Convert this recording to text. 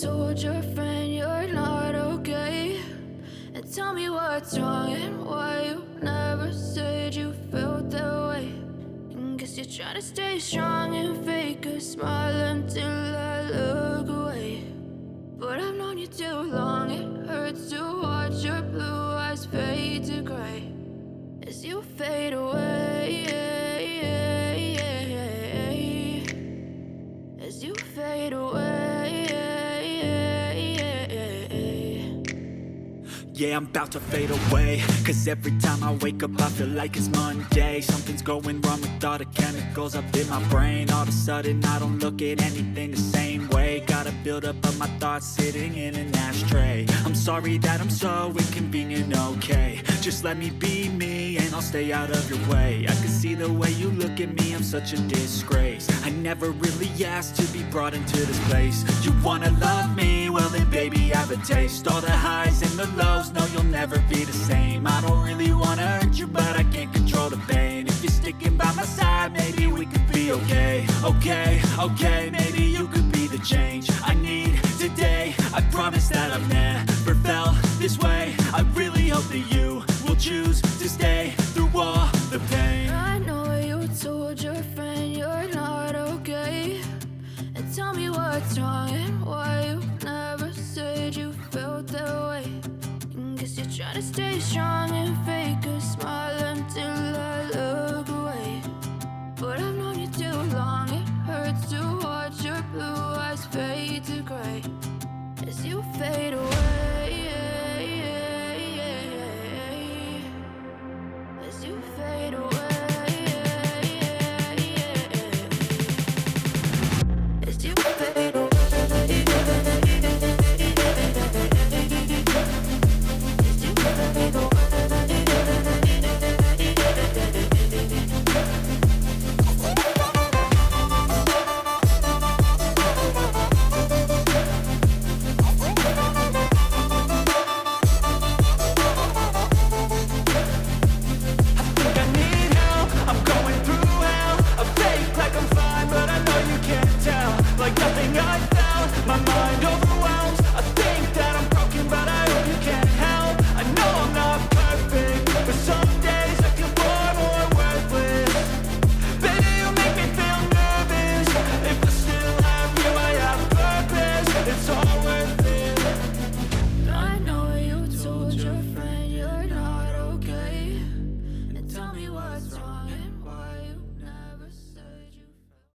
told your friend you're not okay? And tell me what's wrong and why you never said you felt that way. And guess you're trying to stay strong and fake a smile until I look away. But I've known you too long, it hurts to watch your blue eyes fade to gray as you fade away, as you fade away. Yeah, I'm about to fade away, cause every time I wake up I feel like it's Monday. Something's going wrong with all the chemicals up in my brain. All of a sudden I don't look at anything the same way. Gotta build up of my thoughts sitting in an ashtray. I'm sorry that I'm so inconvenient, okay? Just let me be me and I'll stay out of your way. I can see the way you look at me, I'm such a disgrace. I never really asked to be brought into this place. You wanna love me? Well then baby, have a taste. All the highs and the lows, no, you'll never be the same. I don't really wanna hurt you, but I can't control the pain. If you're sticking by my side, maybe we could be okay. Okay, okay, maybe you could be the change I need today. I promise that I've never felt this way. I really hope that you will choose to stay through all the pain. I know you told your friend you're not okay. And tell me what's wrong and why you never said you felt that way. Guess you're trying to stay strong and fake a smile until I look away. But I've known you too long, it hurts to watch your blue eyes fade to gray as you fade away.